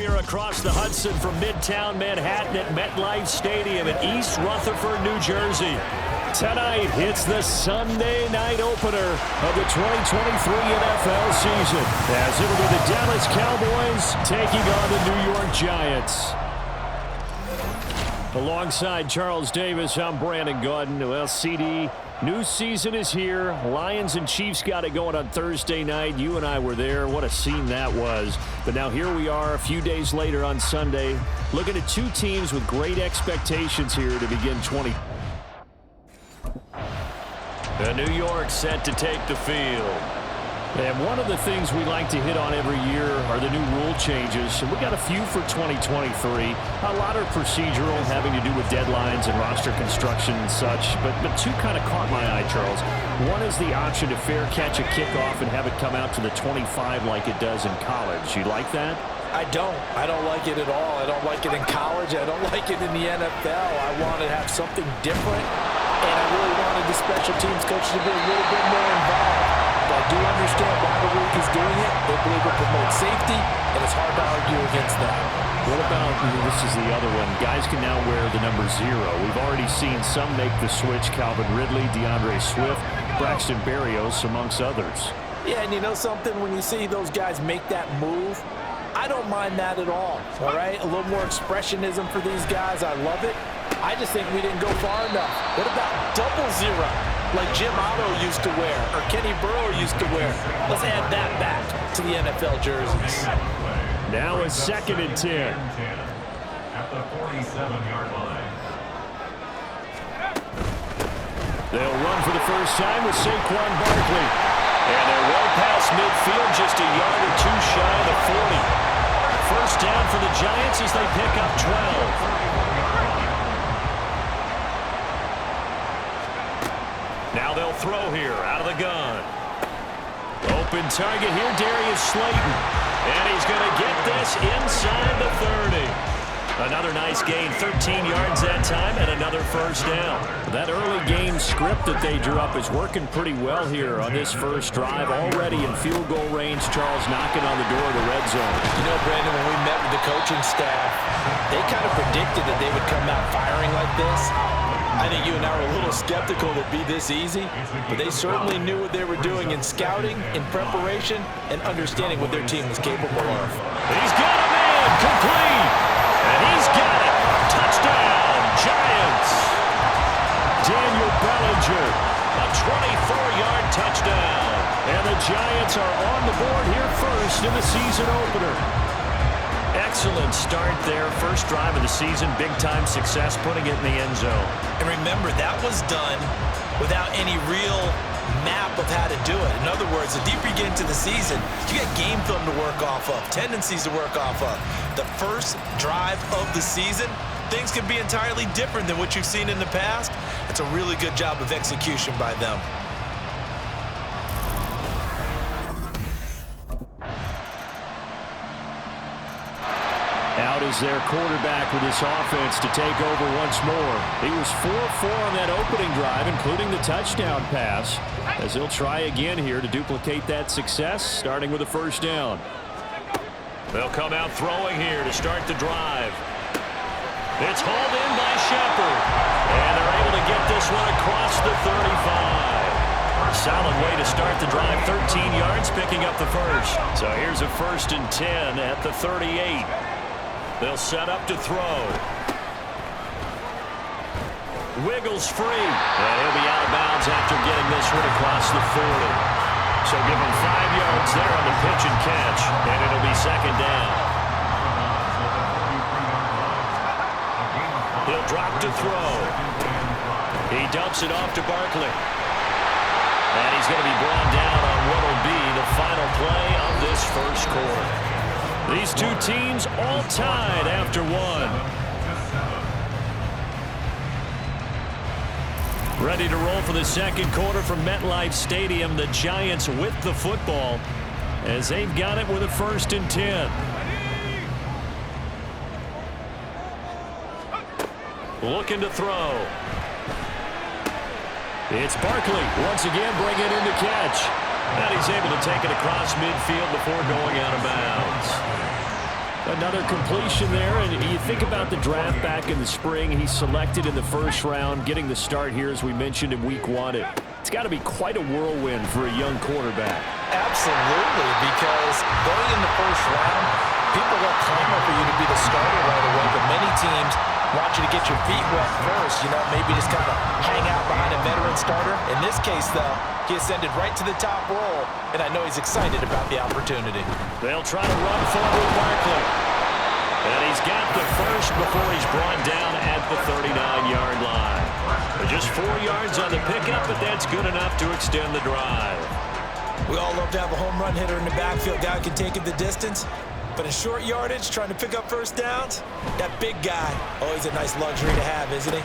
here across the Hudson from Midtown Manhattan at MetLife Stadium in East Rutherford, New Jersey. Tonight, it's the Sunday night opener of the 2023 NFL season, as it'll be the Dallas Cowboys taking on the New York Giants. Alongside Charles Davis, I'm Brandon Gaudin. Well, CD, new season is here. Lions and Chiefs got it going on Thursday night. You and I were there. What a scene that was. But now here we are a few days later on Sunday, looking at two teams with great expectations here to begin 20. The New York set to take the field. And one of the things we like to hit on every year are the new rule changes. And we got a few for 2023. A lot are procedural, having to do with deadlines and roster construction and such. But two kind of caught my eye, Charles. One is the option to fair catch a kickoff and have it come out to the 25 like it does in college. You like that? I don't like it at all. I don't like it in college. I don't like it in the NFL. I want to have something different. And I really wanted the special teams coach to be a little bit more involved. But I do understand why the league is doing it. They believe it promotes safety, and it's hard to argue against that. What about, this is the other one, guys can now wear the number 0. We've already seen some make the switch, Calvin Ridley, DeAndre Swift, Braxton Berrios, amongst others. Yeah, and you know something? When you see those guys make that move, I don't mind that at all right? A little more expressionism for these guys. I love it. I just think we didn't go far enough. What about double 0, like Jim Otto used to wear or Kenny Burrow used to wear? Let's add that back to the NFL jerseys. Now a 2nd and 10. At the 47-yard line. They'll run for the first time with Saquon Barkley. And they're well past midfield, just a yard or two shy of the 40. First down for the Giants as they pick up 12. Now they'll throw here out of the gun. Open target here, Darius Slayton. And he's going to get this inside the 30. Another nice gain, 13 yards that time, and another first down. That early game script that they drew up is working pretty well here on this first drive. Already in field goal range, Charles knocking on the door of the red zone. You know, Brandon, when we met with the coaching staff, they kind of predicted that they would come out firing like this. I think you and I were a little skeptical that it'd be this easy, but they certainly knew what they were doing in scouting, in preparation, and understanding what their team was capable of. He's got him in, complete, and he's got it. Touchdown, Giants. Daniel Bellinger, a 24-yard touchdown, and the Giants are on the board here first in the season opener. Excellent start there. First drive of the season. Big-time success, putting it in the end zone. And remember, that was done without any real map of how to do it. In other words, the deeper you get into the season, you got game film to work off of, tendencies to work off of. The first drive of the season, things can be entirely different than what you've seen in the past. It's a really good job of execution by them. Out is their quarterback with this offense to take over once more. He was 4-4 on that opening drive, including the touchdown pass, as he'll try again here to duplicate that success, starting with a first down. They'll come out throwing here to start the drive. It's hauled in by Shepard, and they're able to get this one across the 35. Solid way to start the drive, 13 yards, picking up the first. So here's a 1st and 10 at the 38. They'll set up to throw. Wiggles free. And he'll be out of bounds after getting this one across the 40. So give him 5 yards there on the pitch and catch. And it'll be 2nd down. He'll drop to throw. He dumps it off to Barkley. And he's going to be brought down on what will be the final play of this first quarter. These two teams all tied after one. Ready to roll for the second quarter from MetLife Stadium. The Giants with the football as they've got it with a 1st and 10. Looking to throw. It's Barkley once again bringing in the catch. And he's able to take it across midfield before going out of bounds. Another completion there, and you think about the draft back in the spring. He's selected in the first round, getting the start here, as we mentioned, in week 1. It's got to be quite a whirlwind for a young quarterback. Absolutely, because going in the first round, people will clamor for you to be the starter right away, but many teams want you to get your feet wet first, maybe just kind of hang out behind a veteran starter. In this case, though, he ascended right to the top role, and I know he's excited about the opportunity. They'll try to run forward Barkley. And he's got the first before he's brought down at the 39-yard line. Just 4 yards on the pickup, but that's good enough to extend the drive. We all love to have a home run hitter in the backfield. Guy can take it the distance. But in short yardage, trying to pick up first downs, that big guy, always a nice luxury to have, isn't he?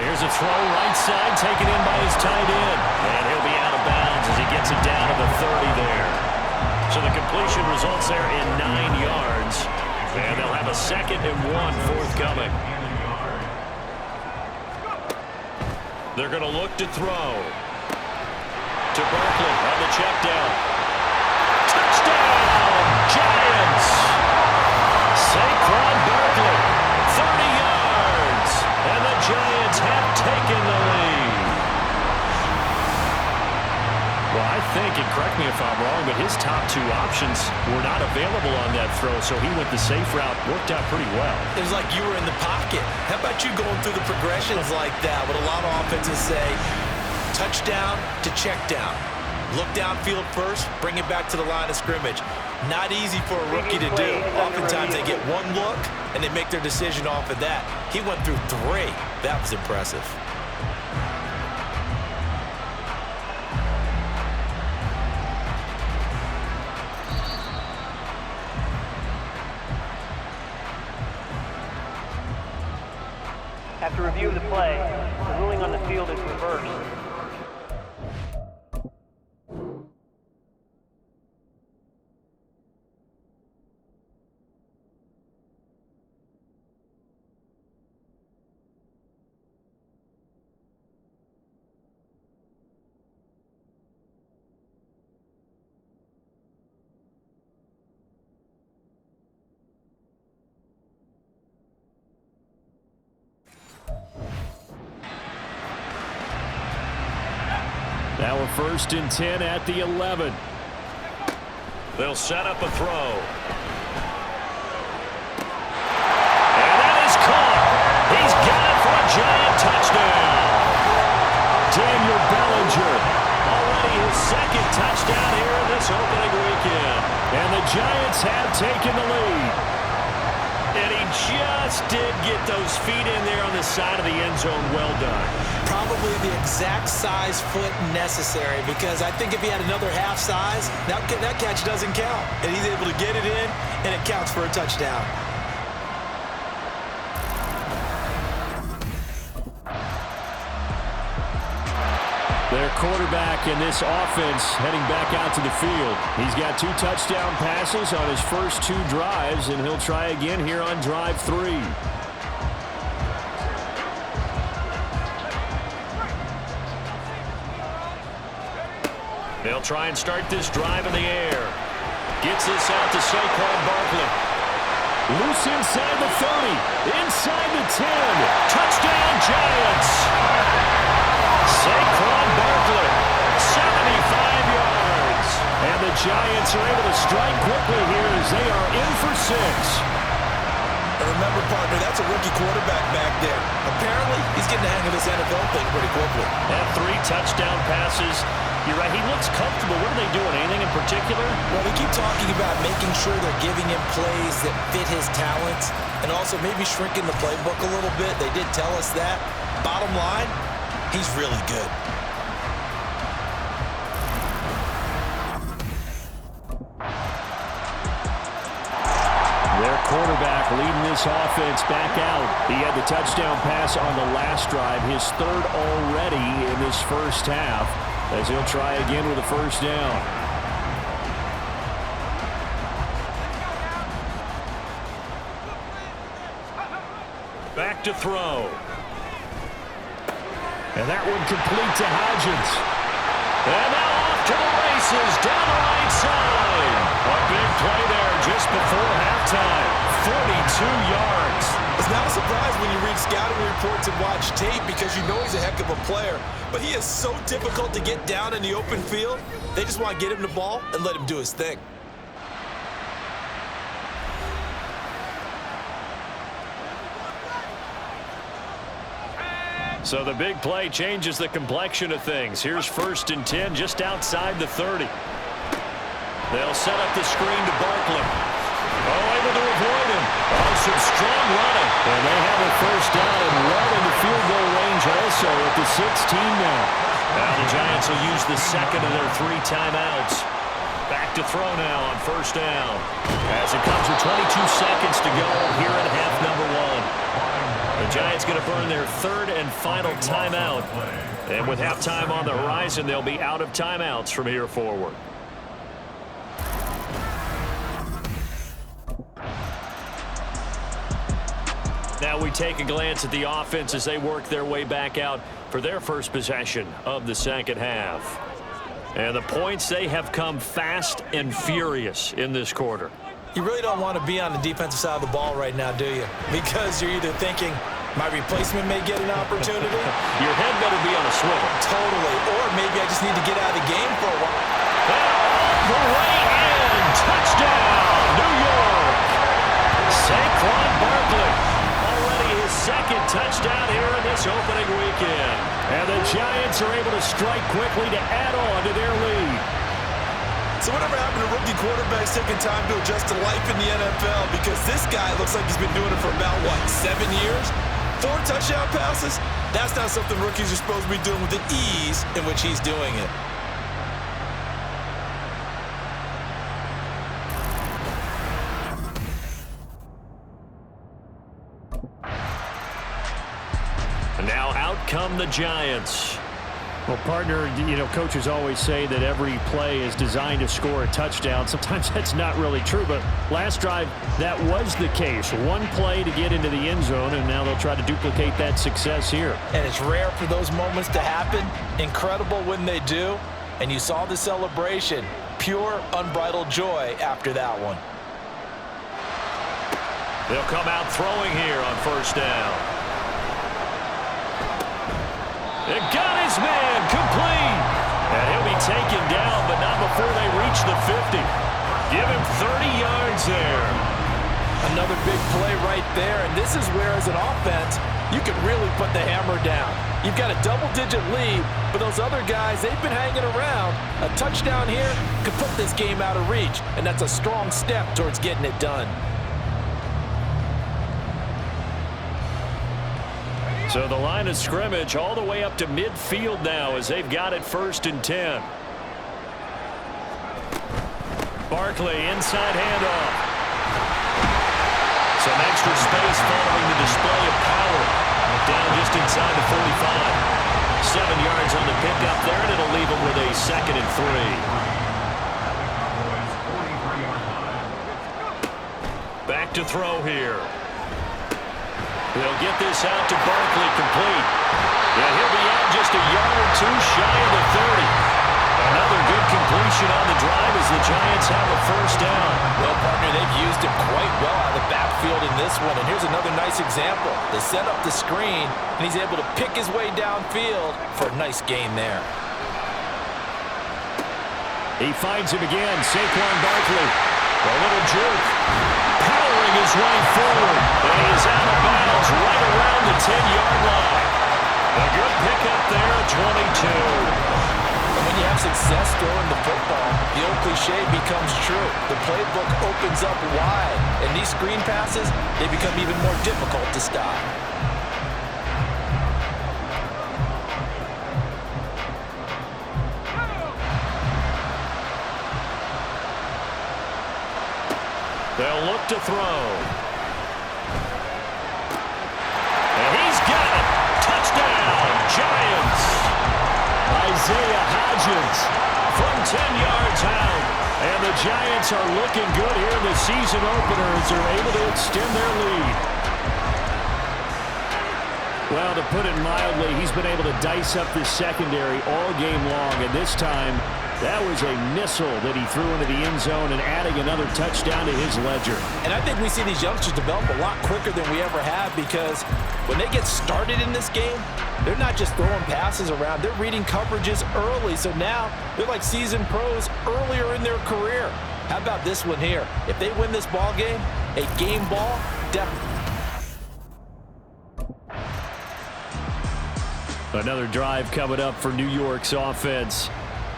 Here's a throw right side, taken in by his tight end. And he'll be out of bounds as he gets it down to the 30 there. So the completion results there in 9 yards. And they'll have a 2nd and 1 forthcoming. They're going to look to throw. To Barkley on the check down. Touchdown, Giants! Saquon Barkley, 30 yards. And the Giants have taken the lead. Well, I think, and correct me if I'm wrong, but his top 2 options were not available on that throw, so he went the safe route, worked out pretty well. It was like you were in the pocket. How about you going through the progressions like that? What a lot of offenses say, touchdown to check down. Look downfield first, bring it back to the line of scrimmage. Not easy for a rookie to do. Oftentimes they get 1 look, and they make their decision off of that. He went through 3. That was impressive. After review of the play, the ruling on the field is reversed. Now a 1st and 10 at the 11. They'll set up a throw. And that is caught. He's got it for a Giant touchdown. Daniel Bellinger, already his 2nd touchdown here in this opening weekend. And the Giants have taken the lead. And he just did get those feet in there on the side of the end zone. Well done. Probably the exact size foot necessary, because I think if he had another half size, that catch doesn't count. And he's able to get it in, and it counts for a touchdown. Their quarterback in this offense heading back out to the field. He's got 2 touchdown passes on his first 2 drives, and he'll try again here on drive 3. They'll try and start this drive in the air. Gets this out to Saquon Barkley. Loose inside the 30. Inside the 10. Touchdown, Giants. Saquon Barkley, 75 yards. And the Giants are able to strike quickly here as they are in for 6. And remember, partner, that's a rookie quarterback back there. Apparently, he's getting the hang of this NFL thing pretty quickly. And 3 touchdown passes. You're right, he looks comfortable. What are they doing? Anything in particular? Well, we keep talking about making sure they're giving him plays that fit his talents, and also maybe shrinking the playbook a little bit. They did tell us that. Bottom line, he's really good. Their quarterback leading this offense back out. He had the touchdown pass on the last drive, his 3rd already in this first half, as he'll try again with a first down. Back to throw. And that one complete to Hodgins. And now off to the races down the right side. A big play there just before halftime. time. 42 yards. It's not a surprise when you read scouting reports and watch tape because you know he's a heck of a player. But he is so difficult to get down in the open field. They just want to get him the ball and let him do his thing. So the big play changes the complexion of things. Here's 1st and 10 just outside the 30. They'll set up the screen to Barkley. Oh, able to avoid him. Oh, some strong running. And they have a 1st down and well into field goal range also at the 16 now. Now the Giants will use the second of their 3 timeouts. Back to throw now on 1st down. As it comes with 22 seconds to go here in half number 1. The Giants going to burn their 3rd and final timeout. And with halftime on the horizon, they'll be out of timeouts from here forward. Now we take a glance at the offense as they work their way back out for their first possession of the second half. And the points, they have come fast and furious in this quarter. You really don't want to be on the defensive side of the ball right now, do you? Because you're either thinking, my replacement may get an opportunity. Your head better be on a swivel. Totally. Or maybe I just need to get out of the game for a while. The way in. Touchdown, New York. Saquon Barkley. Already his 2nd touchdown here in this opening weekend. And the Giants are able to strike quickly to add on to their lead. So whatever happened to rookie quarterbacks taking time to adjust to life in the NFL? Because this guy looks like he's been doing it for about, 7 years? 4 touchdown passes? That's not something rookies are supposed to be doing with the ease in which he's doing it. And now out come the Giants. Well, partner, coaches always say that every play is designed to score a touchdown. Sometimes that's not really true, but last drive, that was the case. One play to get into the end zone, and now they'll try to duplicate that success here. And it's rare for those moments to happen. Incredible when they do. And you saw the celebration. Pure, unbridled joy after that one. They'll come out throwing here on 1st down. It got his man complete. And he'll be taken down, but not before they reach the 50. Give him 30 yards there. Another big play right there. And this is where, as an offense, you can really put the hammer down. You've got a double-digit lead, but those other guys, they've been hanging around. A touchdown here could put this game out of reach, and that's a strong step towards getting it done. So the line of scrimmage all the way up to midfield now as they've got it 1st and 10. Barkley, inside handoff. Some extra space following the display of power. Down just inside the 45. 7 yards on the pickup there, and it'll leave him with a 2nd and 3. Back to throw here. They'll get this out to Barkley complete. Yeah, he'll be out just a yard or 2 shy of the 30. Another good completion on the drive as the Giants have a 1st down. Well, partner, they've used him quite well out of the backfield in this one. And here's another nice example. They set up the screen, and he's able to pick his way downfield for a nice gain there. He finds him again, Saquon Barkley. A little jerk. Powering his way forward. And he is out of bounds right around the 10-yard line. A good pickup there at 22. And when you have success throwing the football, the old cliche becomes true. The playbook opens up wide. And these screen passes, they become even more difficult to stop. They'll look to throw. And he's got it. Touchdown, Giants. Isaiah Hodgins from 10 yards out. And the Giants are looking good here in the season opener as they're able to extend their lead. Well, to put it mildly, he's been able to dice up the secondary all game long. And this time, That was a missile that he threw into the end zone and adding another touchdown to his ledger. And I think we see these youngsters develop a lot quicker than we ever have, because when they get started in this game, they're not just throwing passes around. They're reading coverages early. So now they're like seasoned pros earlier in their career. How about this one here? If they win this ball game, a game ball, definitely. Another drive coming up for New York's offense.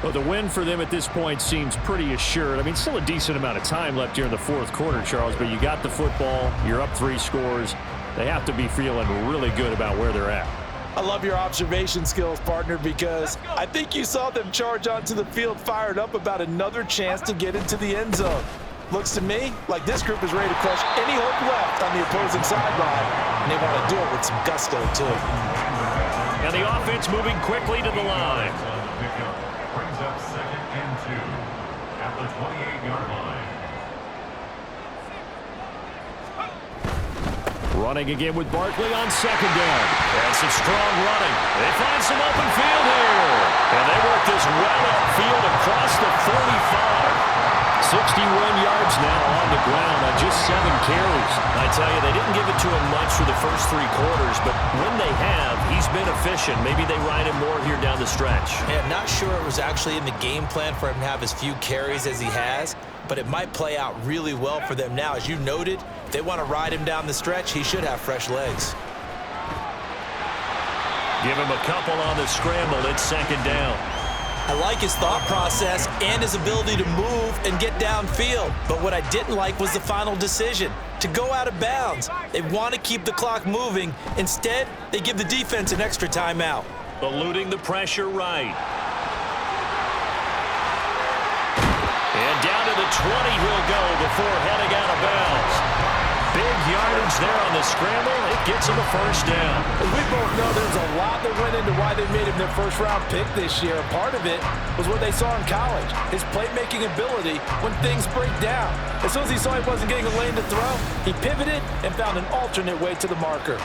Well, the win for them at this point seems pretty assured. I mean, still a decent amount of time left here in the fourth quarter, Charles, but you got the football, you're up 3 scores. They have to be feeling really good about where they're at. I love your observation skills, partner, because I think you saw them charge onto the field fired up about another chance to get into the end zone. Looks to me like this group is ready to crush any hope left on the opposing sideline, and they want to do it with some gusto, too. And the offense moving quickly to the line. Brings up 2nd and 2 at the 28-yard line. Running again with Barkley on 2nd down. And some strong running. They find some open field here. And they work this well upfield across the 45. 61 yards now on the ground on just 7 carries. I tell you, they didn't give it to him much for the first 3 quarters, but when they have, he's been efficient. Maybe they ride him more here down the stretch. Yeah, not sure it was actually in the game plan for him to have as few carries as he has, but it might play out really well for them now. As you noted, if they want to ride him down the stretch, he should have fresh legs. Give him a couple on the scramble. It's 2nd down. I like his thought process and his ability to move and get downfield. But what I didn't like was the final decision, to go out of bounds. They want to keep the clock moving. Instead, they give the defense an extra timeout. Eluding the pressure right. And down to the 20 he'll go before heading out of bounds. Big yardage there on the scramble. It gets him a first down. We both know there's a lot that went into why they made him their first-round pick this year. Part of it was what they saw in college, his playmaking ability when things break down. As soon as he saw he wasn't getting a lane to throw, he pivoted and found an alternate way to the marker.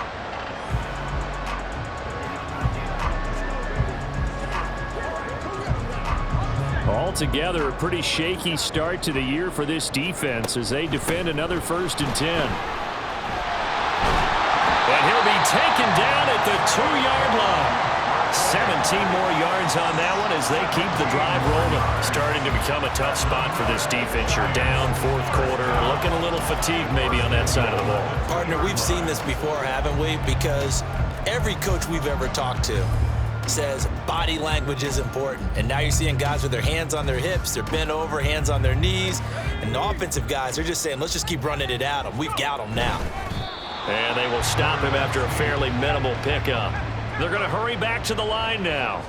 Altogether, a pretty shaky start to the year for this defense as they defend another 1st and 10. And he'll be taken down at the 2-yard line. 17 more yards on that one as they keep the drive rolling. Starting to become a tough spot for this defense. You're down 4th quarter, looking a little fatigued maybe on that side of the ball. Partner, we've seen this before, haven't we? Because every coach we've ever talked to says body language is important. And now you're seeing guys with their hands on their hips, they're bent over, hands on their knees. And the offensive guys are just saying, let's just keep running it at them. We've got them now. And they will stop him after a fairly minimal pickup. They're going to hurry back to the line now.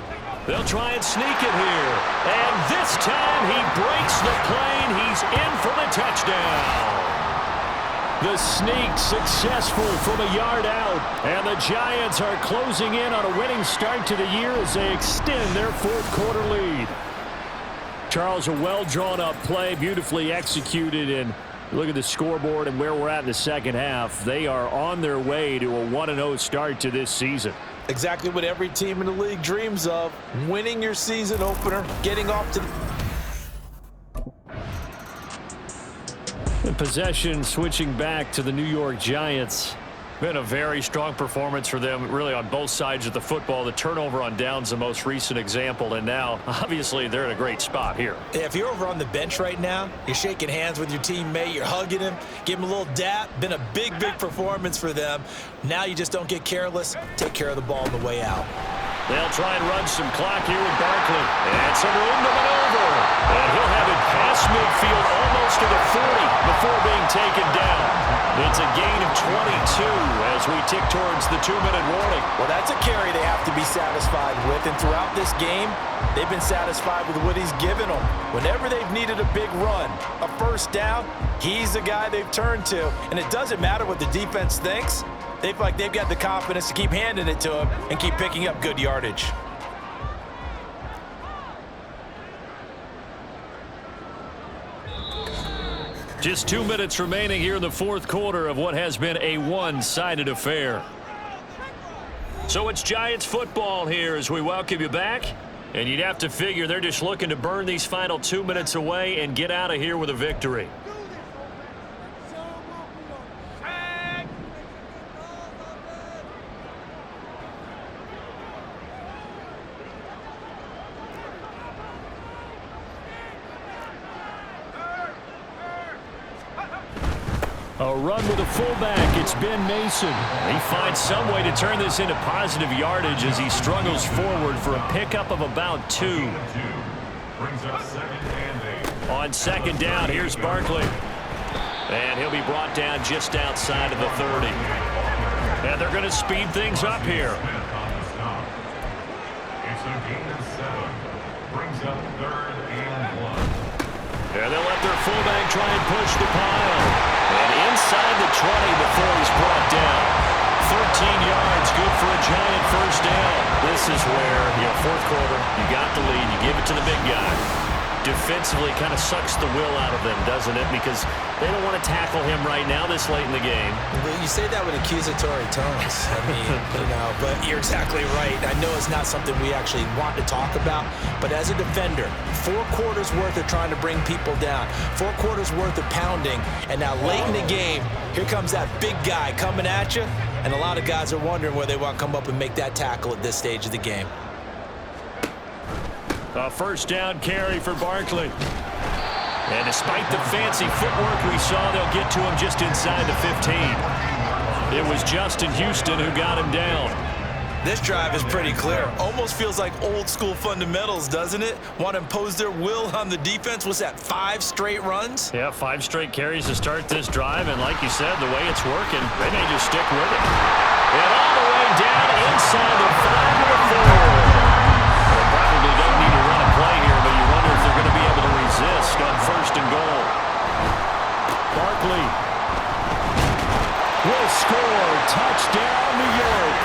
They'll try and sneak it here. And this time he breaks the plane. He's in for the touchdown. The sneak successful from a yard out. And the Giants are closing in on a winning start to the year as they extend their 4th quarter lead. Charles, a well-drawn-up play, beautifully executed, and look at the scoreboard and where we're at in the second half. They are on their way to a 1-0 start to this season. Exactly what every team in the league dreams of, winning your season opener, getting off to the... The possession switching back to the New York Giants. Been a very strong performance for them, really, on both sides of the football. The turnover on downs, the most recent example, and now, obviously, they're in a great spot here. Yeah, if you're over on the bench right now, you're shaking hands with your teammate, you're hugging him, give him a little dap. Been a big, big performance for them. Now you just don't get careless. Take care of the ball on the way out. They'll try and run some clock here with Barkley. And some room to maneuver. And he'll have it past midfield almost to the 40 before being taken down. It's a gain of 22 as we tick towards the 2-minute warning. Well, that's a carry they have to be satisfied with. And throughout this game, they've been satisfied with what he's given them. Whenever they've needed a big run, a first down, he's the guy they've turned to. And it doesn't matter what the defense thinks. They feel like they've got the confidence to keep handing it to him and keep picking up good yardage. Just 2 minutes remaining here in the 4th quarter of what has been a one-sided affair. So it's Giants football here as we welcome you back. And you'd have to figure they're just looking to burn these final 2 minutes away and get out of here with a victory. A run with a fullback. It's Ben Mason. He finds some way to turn this into positive yardage as he struggles forward for a pickup of about 2. Brings up 2nd and 8. On 2nd down, here's Barkley. And he'll be brought down just outside of the 30. And they're going to speed things up here. It's a gain of 7. Brings up 3rd and 1. And they'll let their fullback try and push the pile. And inside the 20 before he's brought down. 13 yards, good for a giant first down. This is where, fourth quarter, you got the lead, you give it to the big guy. Defensively kind of sucks the will out of them, doesn't it? Because they don't want to tackle him right now this late in the game. You say that with accusatory tones. I mean, but you're exactly right. I know it's not something we actually want to talk about, but as a defender, 4 quarters worth of trying to bring people down, 4 quarters worth of pounding, and now late in the game, here comes that big guy coming at you, and a lot of guys are wondering where they want to come up and make that tackle at this stage of the game. A first down carry for Barkley. And despite the fancy footwork we saw, they'll get to him just inside the 15. It was Justin Houston who got him down. This drive is pretty clear. Almost feels like old school fundamentals, doesn't it? Want to impose their will on the defense. What's that, 5 straight runs? Yeah, 5 straight carries to start this drive. And like you said, the way it's working, they may just stick with it. And all the way down inside the 5 to the 4. Probably don't need to run a play here, but you wonder if they're going to be able to resist on 1st and goal. Barkley will score. Touchdown, New York.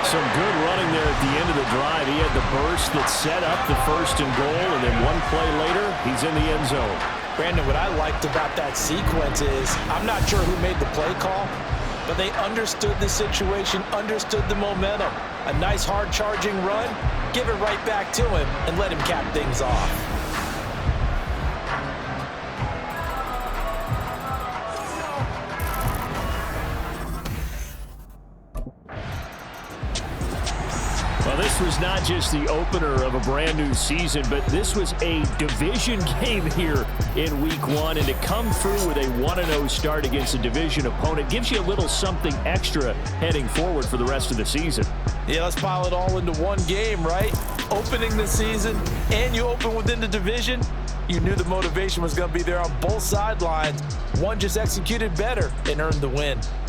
Some good running there at the end of the drive. He had the burst that set up the 1st and goal, and then one play later, he's in the end zone. Brandon, what I liked about that sequence is I'm not sure who made the play call, but they understood the situation, understood the momentum. A nice hard-charging run, give it right back to him, and let him cap things off. Well, this was not just the opener of a brand new season, but this was a division game here in week 1. And to come through with a 1-0 start against a division opponent gives you a little something extra heading forward for the rest of the season. Yeah, let's pile it all into one game, right? Opening the season, and you open within the division. You knew the motivation was going to be there on both sidelines. One just executed better and earned the win.